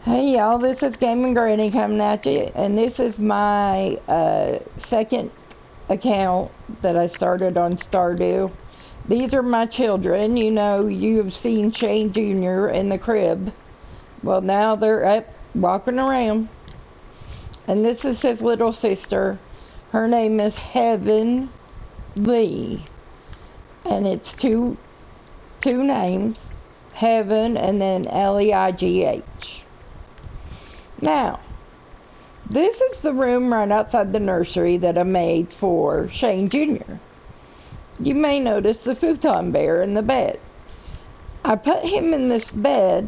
Hey y'all, this is Gaming Granny coming at you, and this is my second account that I started on Stardew. These are my children. You know, you've seen Shane Jr. in the crib. Well, now they're up walking around. And this is his little sister. Her name is Heaven Lee. And it's two names, Heaven and then Leigh. Now, this is the room right outside the nursery that I made for Shane Jr. You may notice the futon bear in the bed. I put him in this bed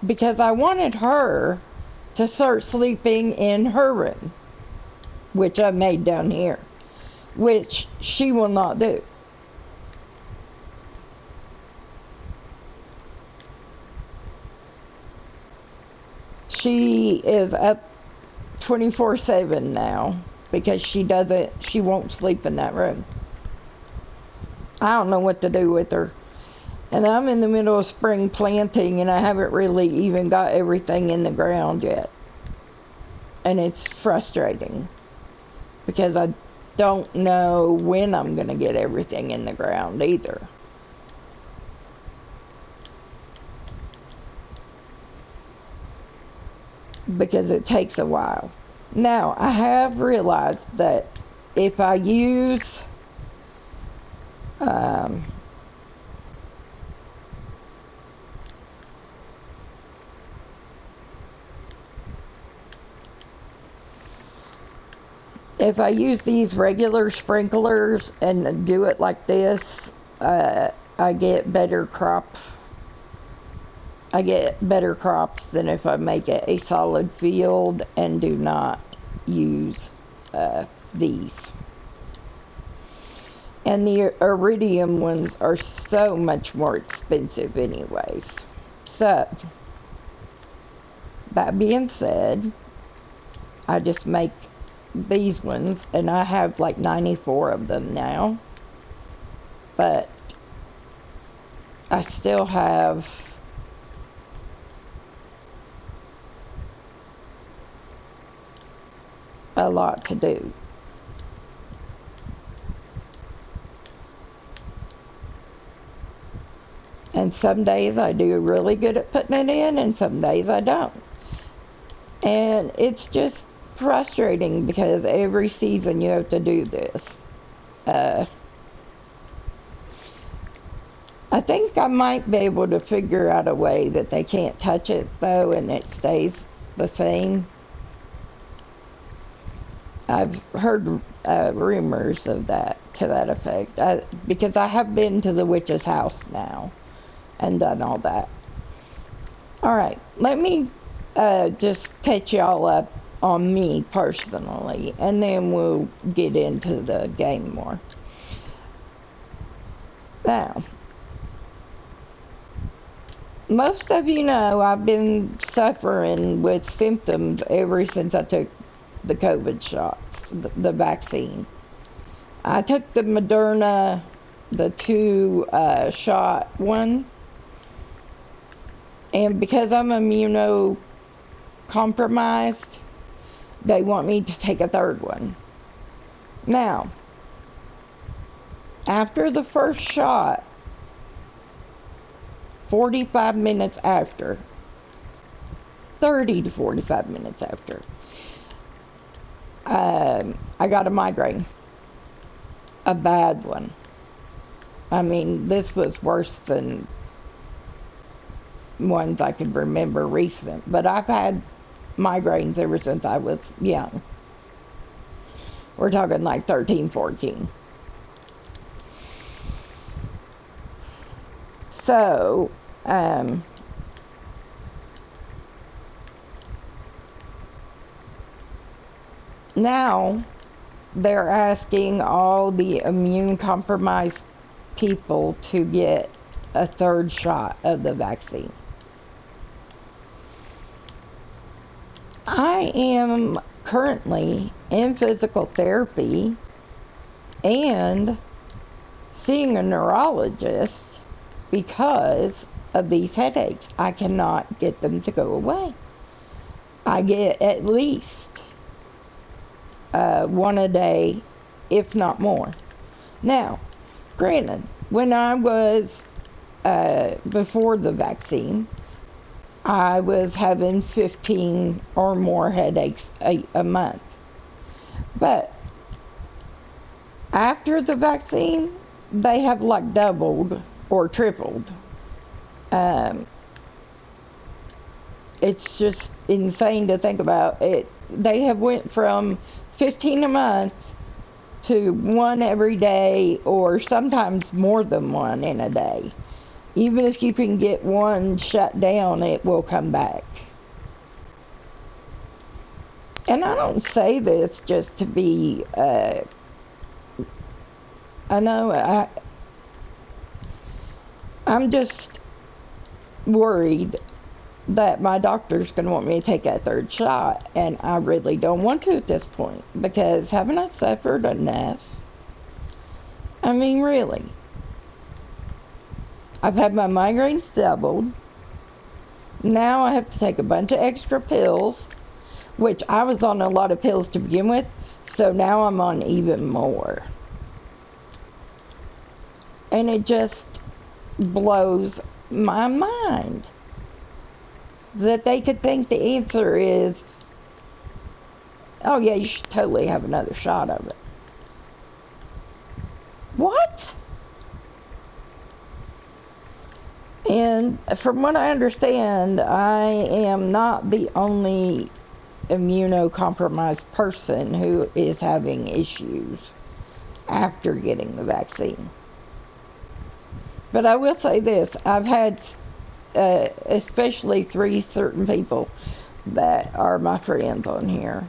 because I wanted her to start sleeping in her room, which I made down here, which she will not do. She is up 24/7 now because she won't sleep in that room. I don't know what to do with her. And I'm in the middle of spring planting and I haven't really even got everything in the ground yet. And it's frustrating because I don't know when I'm going to get everything in the ground either. Because it takes a while. Now, I have realized that if I use if I use these regular sprinklers and do it like this, I get better crops than if I make it a solid field and do not use these. And the iridium ones are so much more expensive anyways. So, that being said, I just make these ones, and I have like 94 of them now. But I still have a lot to do. And some days I do really good at putting it in, and some days I don't. And it's just frustrating because every season you have to do this. I think I might be able to figure out a way that they can't touch it though and it stays the same. I've heard rumors of that, to that effect, because I have been to the witch's house now and done all that. Alright, let me just catch y'all up on me personally, and then we'll get into the game more. Now, most of you know I've been suffering with symptoms ever since I took the COVID shots, the vaccine. I took the Moderna, the 2-shot one, and because I'm immunocompromised, they want me to take a third one. Now, after the first shot, 45 minutes after, 30 to 45 minutes after, I got a migraine. A bad one. I mean, this was worse than ones I could remember recent, but I've had migraines ever since I was young. We're talking like 13, 14. So, now they're asking all the immune-compromised people to get a third shot of the vaccine. I am currently in physical therapy and seeing a neurologist because of these headaches. I cannot get them to go away. I get at least one a day, if not more. Now, granted, when I was before the vaccine, I was having 15 or more headaches a month. But after the vaccine, they have like doubled or tripled. It's just insane to think about it. They have went from 15 a month to one every day, or sometimes more than one in a day. Even if you can get one shut down, it will come back. And I don't say this just to be, I'm just worried that my doctor's going to want me to take that third shot, and I really don't want to at this point, because haven't I suffered enough? I mean, really. I've had my migraines doubled. Now I have to take a bunch of extra pills, which I was on a lot of pills to begin with, so now I'm on even more. And it just blows my mind that they could think the answer is, oh yeah, you should totally have another shot of it. What? And from what I understand, I am not the only immunocompromised person who is having issues after getting the vaccine. But I will say this, I've had especially 3 certain people that are my friends on here,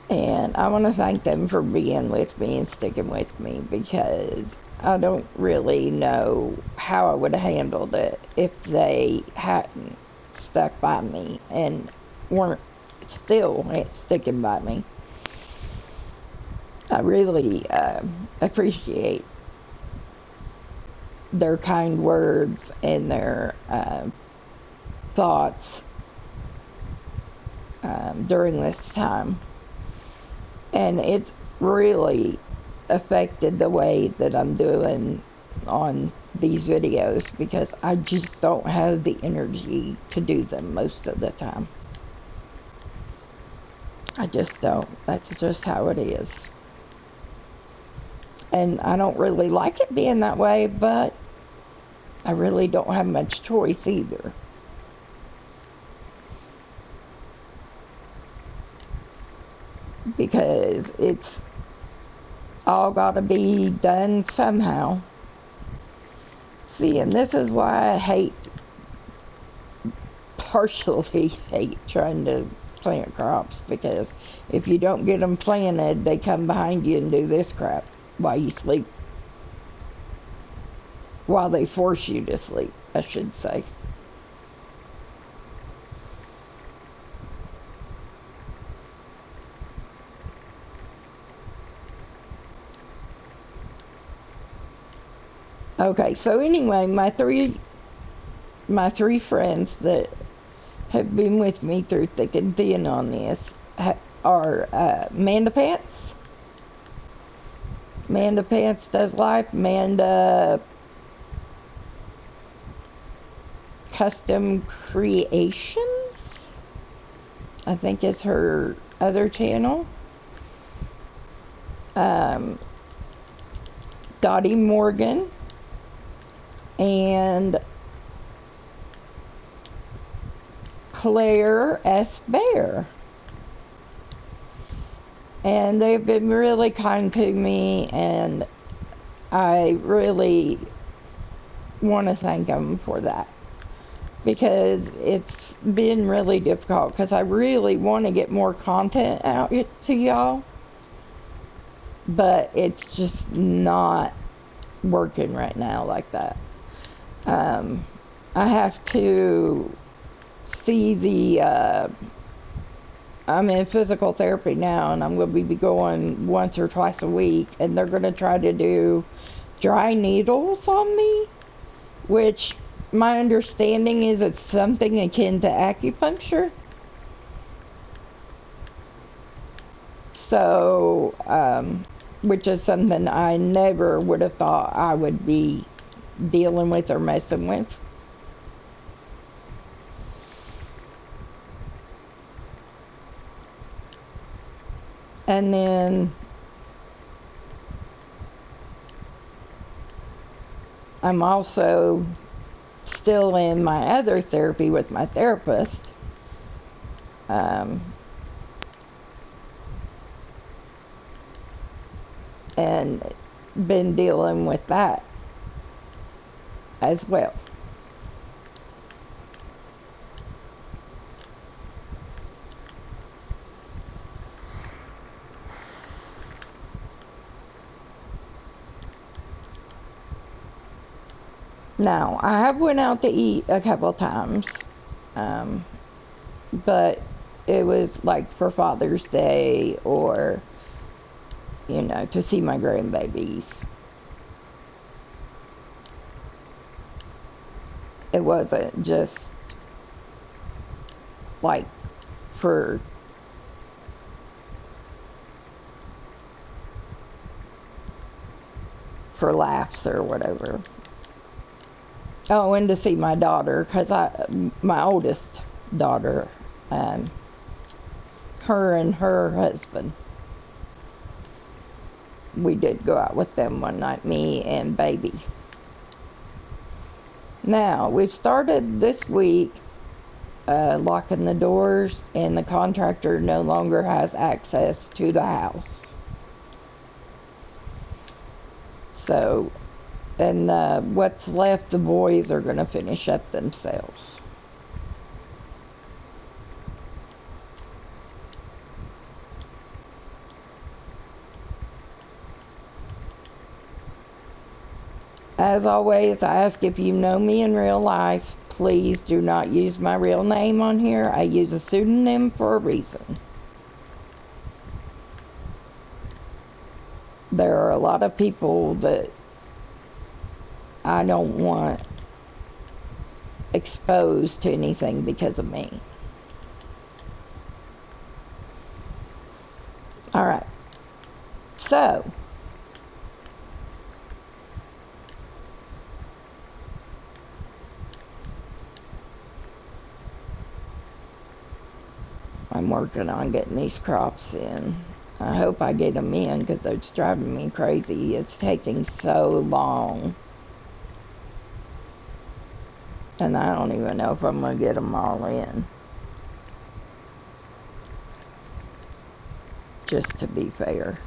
and I want to thank them for being with me and sticking with me, because I don't really know how I would have handled it if they hadn't stuck by me and weren't still sticking by me. I really appreciate their kind words and their thoughts during this time. And it's really affected the way that I'm doing on these videos, because I just don't have the energy to do them most of the time. I just don't. That's just how it is. And I don't really like it being that way, but I really don't have much choice either. Because it's all got to be done somehow. See, and this is why I partially hate trying to plant crops, because if you don't get them planted, they come behind you and do this crap while you sleep. While they force you to sleep, I should say. Okay, so anyway, my three friends that have been with me through thick and thin on this are Manda Pants. Manda Pants Does Life. Manda Custom Creations, I think is her other channel. Dottie Morgan and Claire S. Bear. And they've been really kind to me, and I really want to thank them for that, because it's been really difficult, because I really want to get more content out to y'all, but it's just not working right now like that. I have to see the I'm in physical therapy now, and I'm going to be going once or twice a week, and they're going to try to do dry needles on me, which my understanding is it's something akin to acupuncture. So, which is something I never would have thought I would be dealing with or messing with. And then I'm also still in my other therapy with my therapist. And been dealing with that as well. Now, I have went out to eat a couple times, but it was like for Father's Day or, you know, to see my grandbabies. It wasn't just like for laughs or whatever. Oh, and to see my daughter, because my oldest daughter, her and her husband, we did go out with them one night, me and baby. Now, we've started this week locking the doors, and the contractor no longer has access to the house. So, and what's left, the boys are going to finish up themselves. As always, I ask if you know me in real life, please do not use my real name on here. I use a pseudonym for a reason. There are a lot of people that I don't want exposed to anything because of me. Alright. So, I'm working on getting these crops in. I hope I get them in because it's driving me crazy. It's taking so long. And I don't even know if I'm going to get them all in. Just to be fair.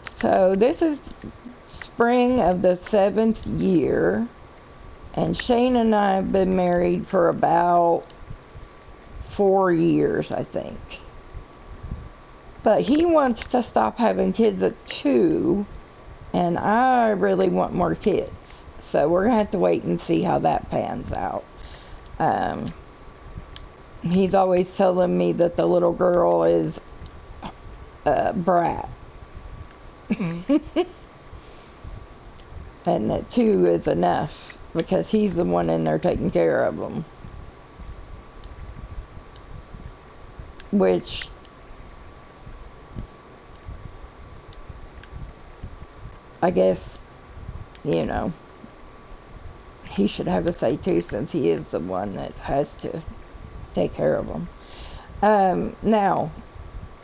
So this is spring of the 7th year. And Shane and I have been married for about 4 years, I think. But he wants to stop having kids at 2, and I really want more kids. So we're going to have to wait and see how that pans out. He's always telling me that the little girl is a brat. And that 2 is enough, because he's the one in there taking care of them. Which, I guess, you know, he should have a say too, since he is the one that has to take care of them. Now,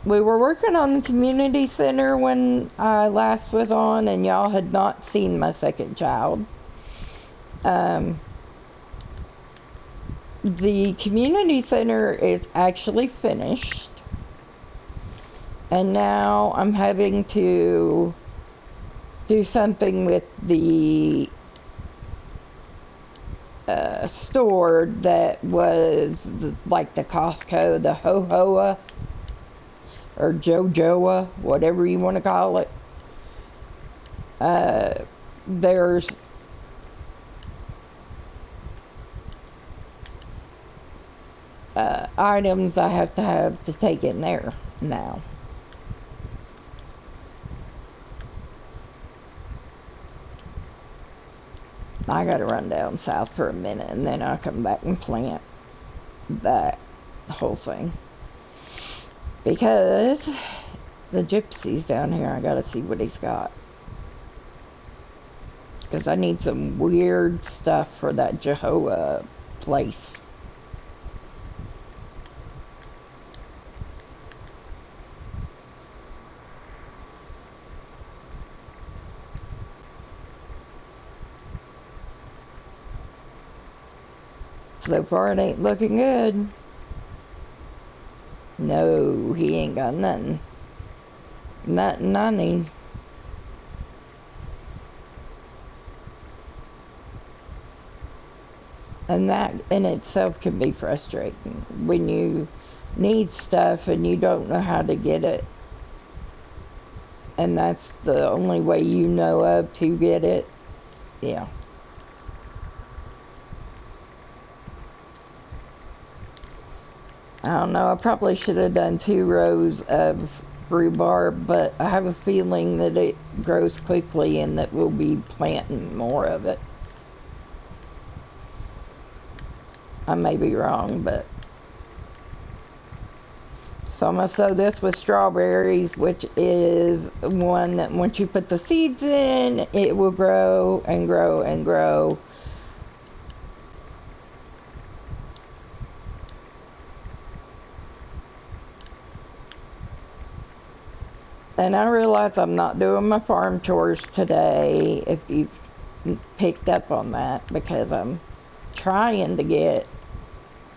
we were working on the community center when I last was on, and y'all had not seen my second child. The community center is actually finished, and now I'm having to do something with the store that was like the Costco, the Ho-Hoa or Jojoa, whatever you want to call it. There's items I have to take in there now. I gotta run down south for a minute and then I'll come back and plant that whole thing. Because the gypsy's down here, I gotta see what he's got. Because I need some weird stuff for that Jehovah place. So far it ain't looking good. No, he ain't got nothing. Nothing I need. And that in itself can be frustrating when you need stuff and you don't know how to get it. And that's the only way you know of to get it. Yeah. I don't know, I probably should have done 2 rows of rhubarb, but I have a feeling that it grows quickly and that we'll be planting more of it. I may be wrong, but... So I'm going to sow this with strawberries, which is one that once you put the seeds in, it will grow and grow and grow. And I realize I'm not doing my farm chores today, if you've picked up on that, because I'm trying to get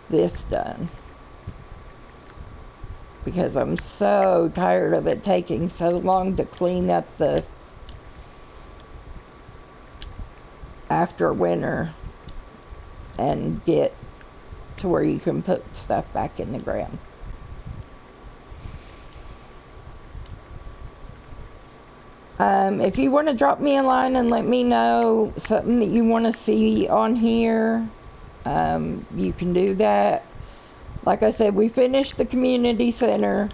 this done. Because I'm so tired of it taking so long to clean up the after winter and get to where you can put stuff back in the ground. If you want to drop me a line and let me know something that you want to see on here, you can do that. Like I said, we finished the community center,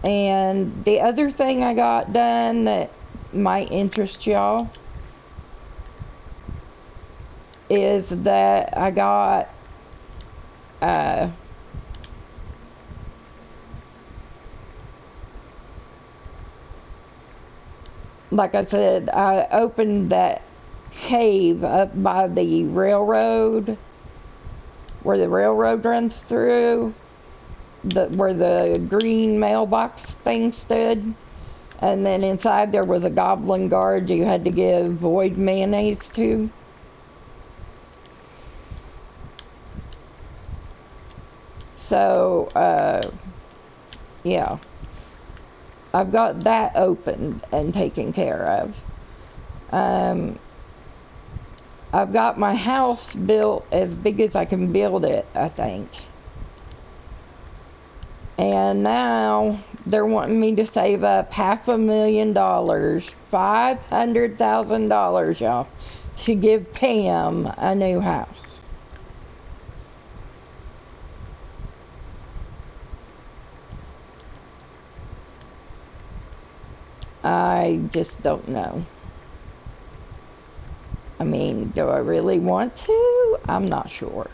and the other thing I got done that might interest y'all is that I got like I said, I opened that cave up by the railroad, where the railroad runs through, where the green mailbox thing stood. And then inside there was a goblin guard you had to give void mayonnaise to. So, yeah. I've got that opened and taken care of. I've got my house built as big as I can build it, I think. And now they're wanting me to save up $500,000, $500,000, y'all, to give Pam a new house. I just don't know. I mean, do I really want to? I'm not sure.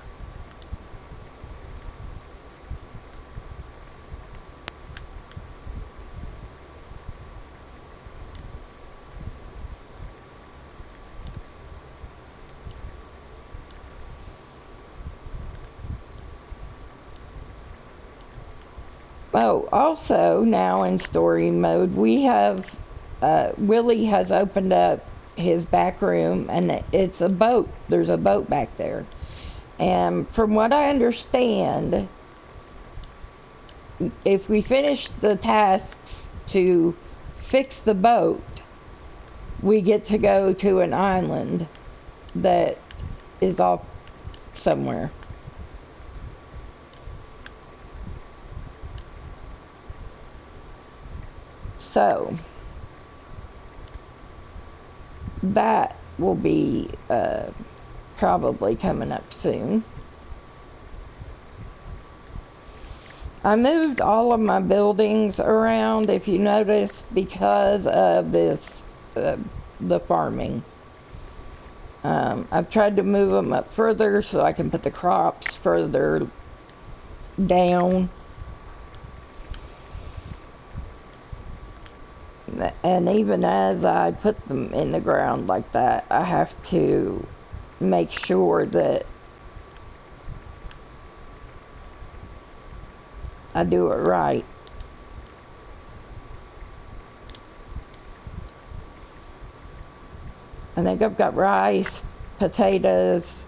Oh, also now in story mode, we have, Willie has opened up his back room, and it's a boat. There's a boat back there. And from what I understand, if we finish the tasks to fix the boat, we get to go to an island that is off somewhere. So that will be probably coming up soon. I moved all of my buildings around, if you notice, because of this, the farming. I've tried to move them up further so I can put the crops further down. And even as I put them in the ground like that, I have to make sure that I do it right. I think I've got rice, potatoes.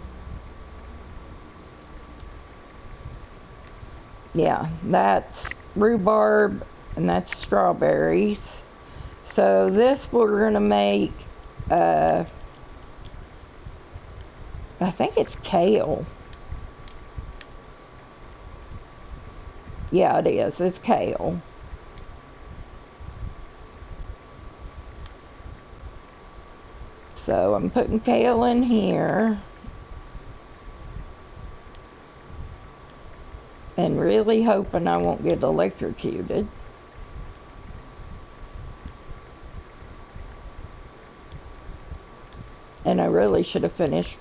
Yeah, that's rhubarb and that's strawberries. So this we're gonna make, I think it's kale. Yeah, it is. It's kale. So I'm putting kale in here. And really hoping I won't get electrocuted. And I really should have finished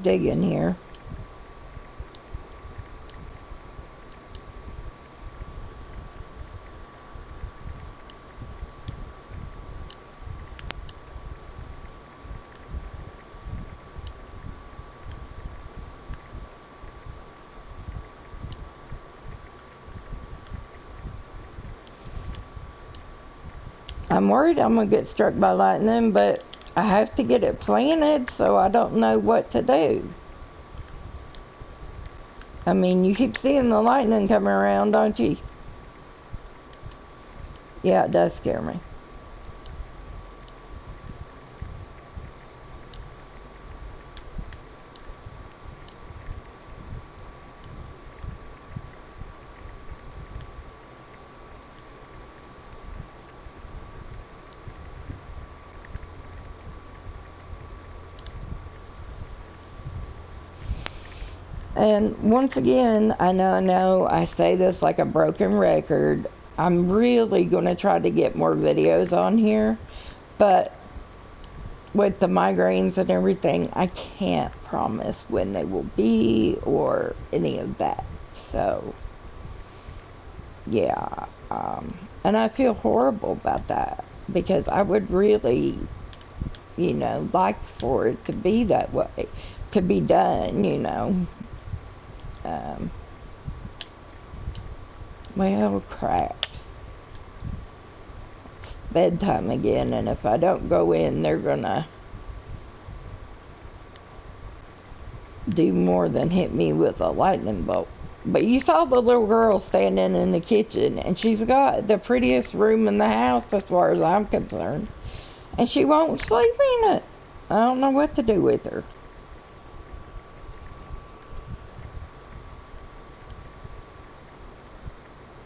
digging here. I'm worried I'm going to get struck by lightning, but I have to get it planted, so I don't know what to do. I mean, you keep seeing the lightning coming around, don't you? Yeah, it does scare me. And once again, I know I say this like a broken record. I'm really going to try to get more videos on here, but with the migraines and everything, I can't promise when they will be or any of that. So, yeah. And I feel horrible about that because I would really, you know, like for it to be that way, to be done, you know. Well, crap. It's bedtime again, and if I don't go in, they're gonna do more than hit me with a lightning bolt. But you saw the little girl standing in the kitchen, and she's got the prettiest room in the house as far as I'm concerned. And she won't sleep in it. I don't know what to do with her.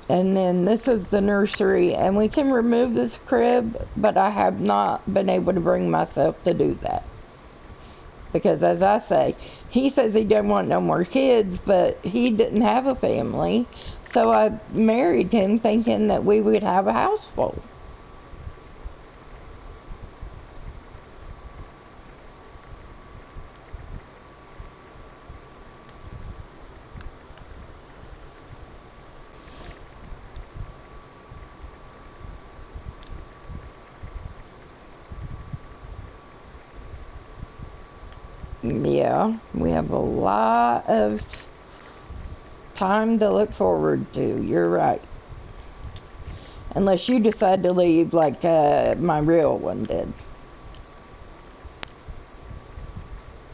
And then this is the nursery, and we can remove this crib, but I have not been able to bring myself to do that. Because as I say, he says he doesn't want no more kids, but he didn't have a family. So I married him thinking that we would have a house full. Yeah, we have a lot of time to look forward to. You're right. Unless you decide to leave like my real one did.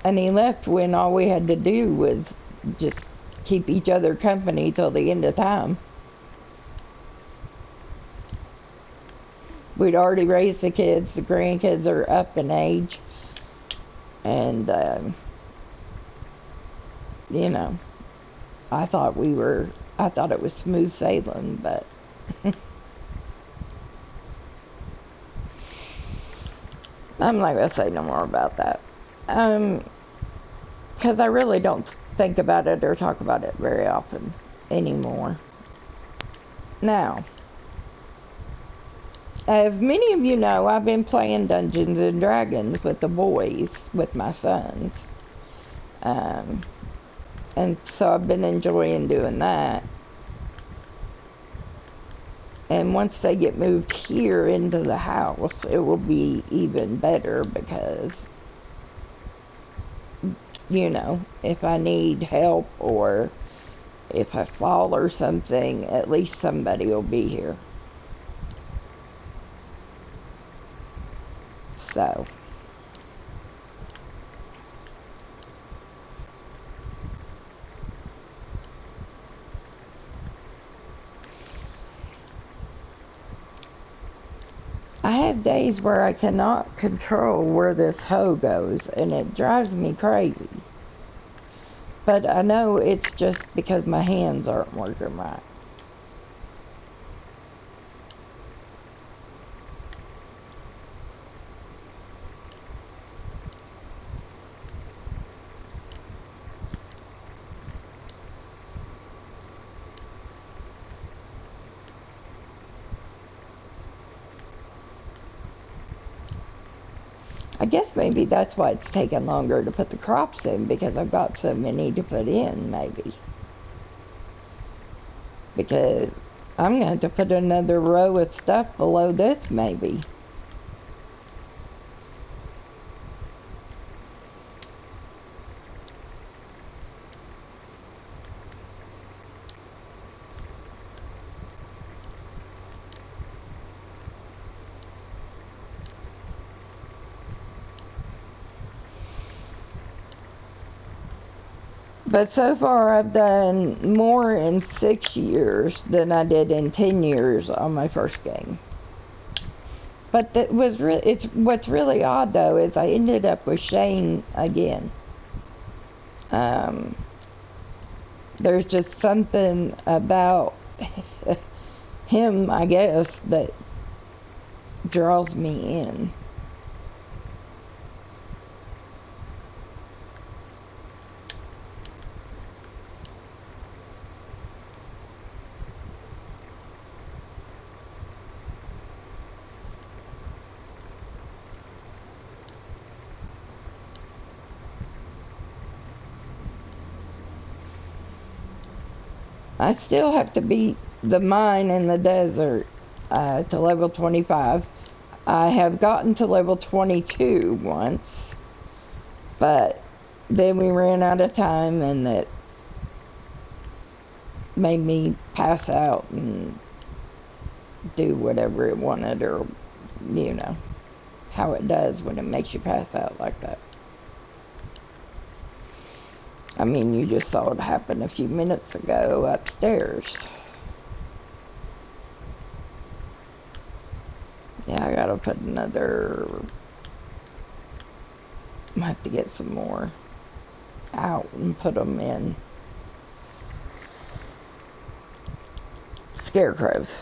And he left when all we had to do was just keep each other company till the end of time. We'd already raised the kids. The grandkids are up in age. And, you know, I thought it was smooth sailing, but I'm not going to say no more about that. Because I really don't think about it or talk about it very often anymore. Now, As many of you know, I've been playing Dungeons and Dragons with the boys, with my sons. And so I've been enjoying doing that. And once they get moved here into the house, it will be even better because, you know, if I need help or if I fall or something, at least somebody will be here. So, I have days where I cannot control where this hoe goes, and it drives me crazy. But I know it's just because my hands aren't working right. I guess maybe that's why it's taking longer to put the crops in, because I've got so many to put in, maybe. Because I'm going to have to put another row of stuff below this, maybe. But so far I've done more in 6 years than I did in 10 years on my first game. But what's really odd though is I ended up with Shane again. There's just something about him, I guess, that draws me in. I still have to beat the mine in the desert to level 25. I have gotten to level 22 once, but then we ran out of time and that made me pass out and do whatever it wanted, or, you know, how it does when it makes you pass out like that. I mean, you just saw it happen a few minutes ago upstairs. Yeah, I gotta put another... I have to get some more out and put them in scarecrows.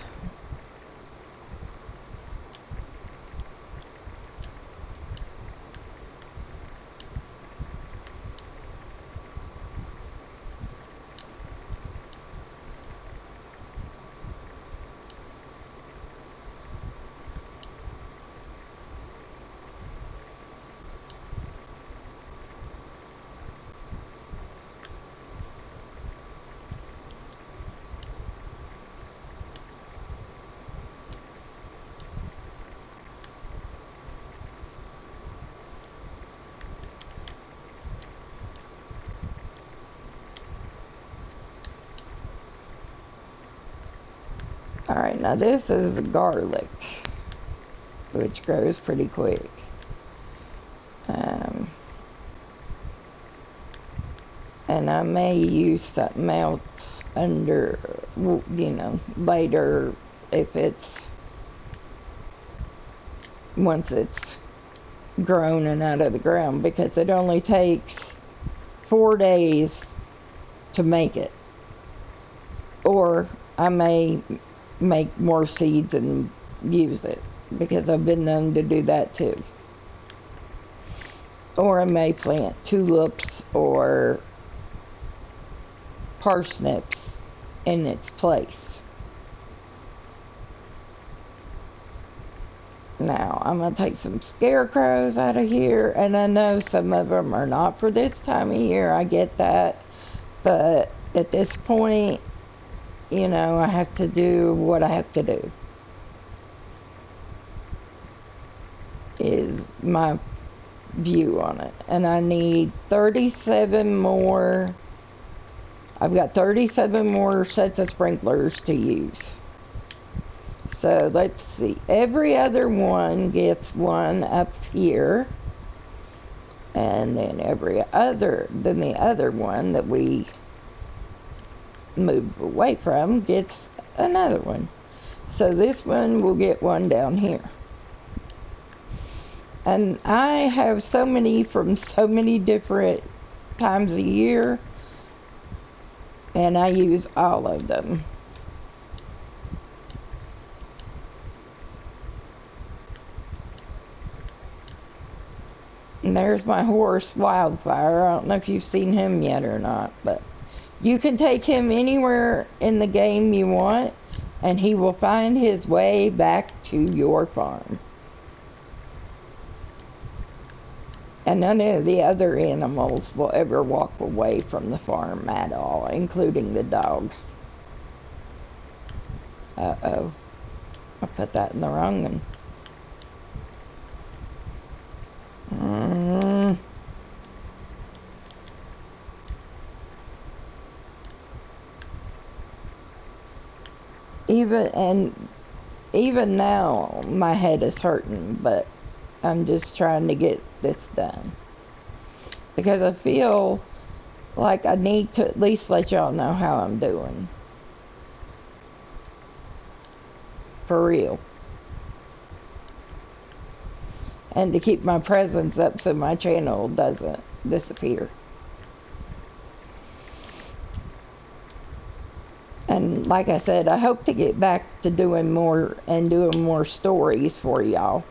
Alright, now this is garlic, which grows pretty quick. And I may use something else under, you know, later if it's, once it's grown and out of the ground, because it only takes 4 days to make it. Or I may make more seeds and use it, because I've been known to do that too. Or I may plant tulips or parsnips in its place. Now, I'm going to take some scarecrows out of here, and I know some of them are not for this time of year, I get that, but at this point, you know, I have to do what I have to do, is my view on it. And I need 37 more, I've got 37 more sets of sprinklers to use. So let's see, every other one gets one up here, and then the other one that we moved away from gets another one. So this one will get one down here. And I have so many from so many different times a year, and I use all of them. And there's my horse, Wildfire. I don't know if you've seen him yet or not, but you can take him anywhere in the game you want, and he will find his way back to your farm. And none of the other animals will ever walk away from the farm at all, including the dog. Uh-oh. I put that in the wrong one. Even now my head is hurting, but I'm just trying to get this done because I feel like I need to at least let y'all know how I'm doing, for real, and to keep my presence up so my channel doesn't disappear. And like I said, I hope to get back to doing more stories for y'all.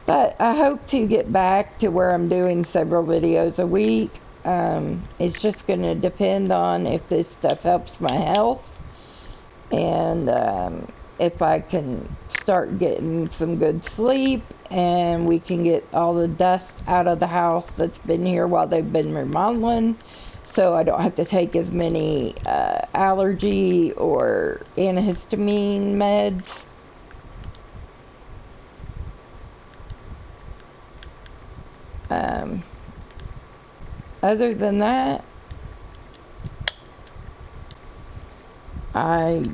But I hope to get back to where I'm doing several videos a week. It's just going to depend on if this stuff helps my health, and if I can start getting some good sleep, and we can get all the dust out of the house that's been here while they've been remodeling, so I don't have to take as many allergy or antihistamine meds. Other than that, I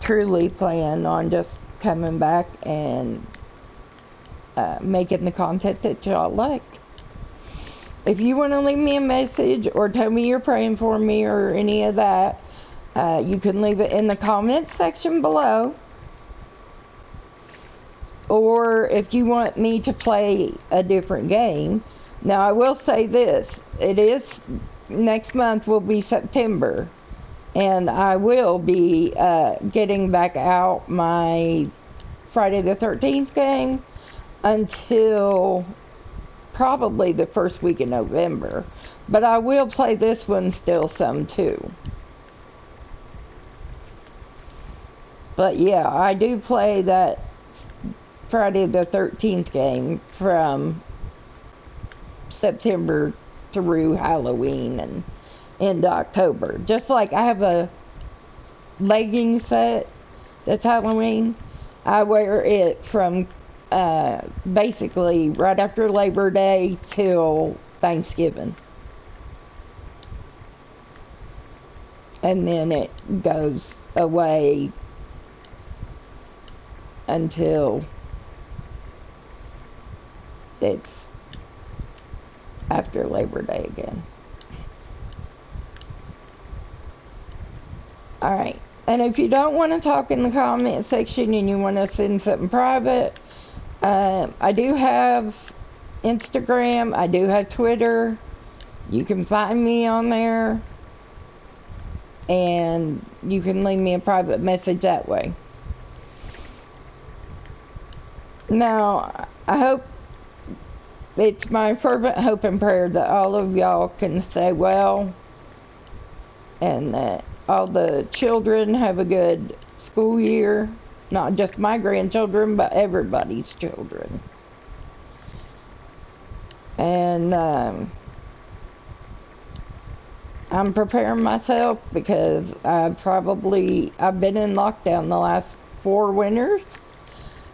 truly plan on just coming back and making the content that y'all like. If you want to leave me a message or tell me you're praying for me or any of that, you can leave it in the comments section below. Or if you want me to play a different game. Now, I will say this. Next month will be September. And I will be getting back out my Friday the 13th game until probably the first week of November. But I will play this one still some too. But yeah, I do play that Friday the 13th game from September through Halloween and into October. Just like I have a legging set that's Halloween, I wear it from basically right after Labor Day till Thanksgiving. And then it goes away until it's after Labor Day again. Alright, And if you don't want to talk in the comment section and you want to send something private, I do have Instagram, I do have Twitter. You can find me on there, and you can leave me a private message that way. Now, I hope, it's my fervent hope and prayer that all of y'all can stay well, and that all the children have a good school year. Not just my grandchildren, but everybody's children. And I'm preparing myself because I've been in lockdown the last 4 winters.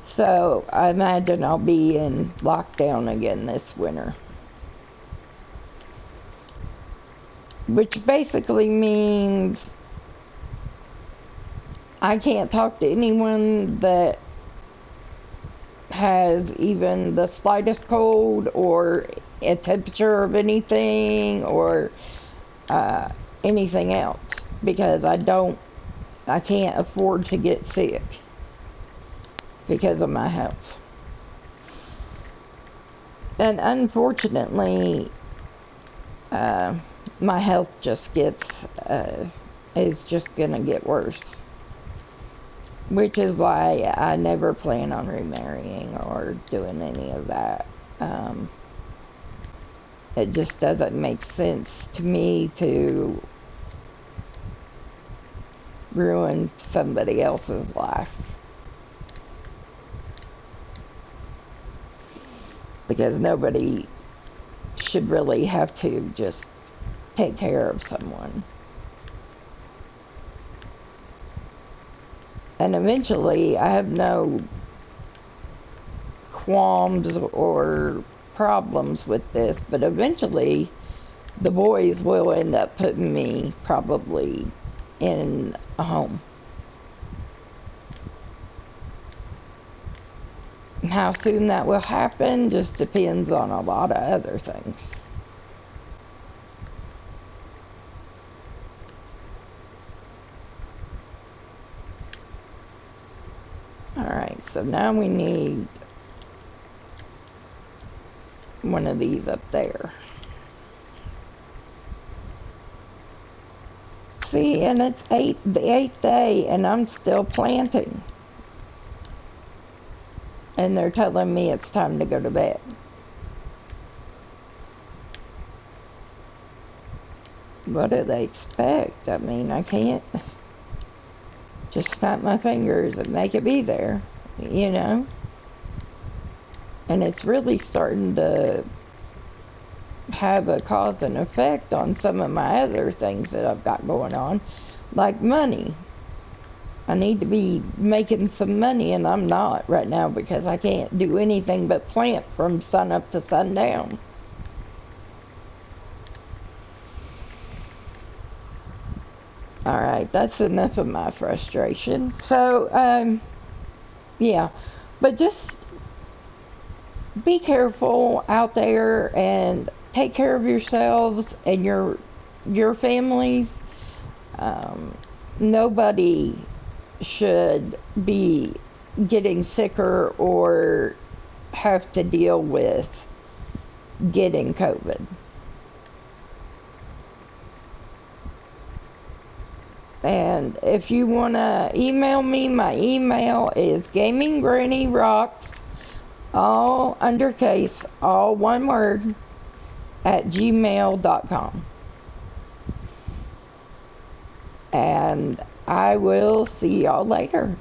So I imagine I'll be in lockdown again this winter. Which basically means I can't talk to anyone that has even the slightest cold or a temperature of anything or anything else, because I can't afford to get sick because of my health. And unfortunately, my health just is just gonna get worse. Which is why I never plan on remarrying or doing any of that. It just doesn't make sense to me to ruin somebody else's life. Because nobody should really have to just take care of someone. And eventually, I have no qualms or problems with this, but eventually the boys will end up putting me probably in a home. How soon that will happen just depends on a lot of other things. Alright, so now we need one of these up there. See, and it's the 8th day and I'm still planting. And they're telling me it's time to go to bed. What do they expect? I mean, I can't just snap my fingers and make it be there, you know? And it's really starting to have a cause and effect on some of my other things that I've got going on, like money. I need to be making some money, and I'm not right now because I can't do anything but plant from sun up to sundown. Alright, that's enough of my frustration. So, yeah. But just be careful out there and take care of yourselves and your families. Nobody should be getting sicker or have to deal with getting COVID. And if you want to email me, my email is gaminggranny.rocks, all undercase, all one word, @gmail.com. And I will see y'all later.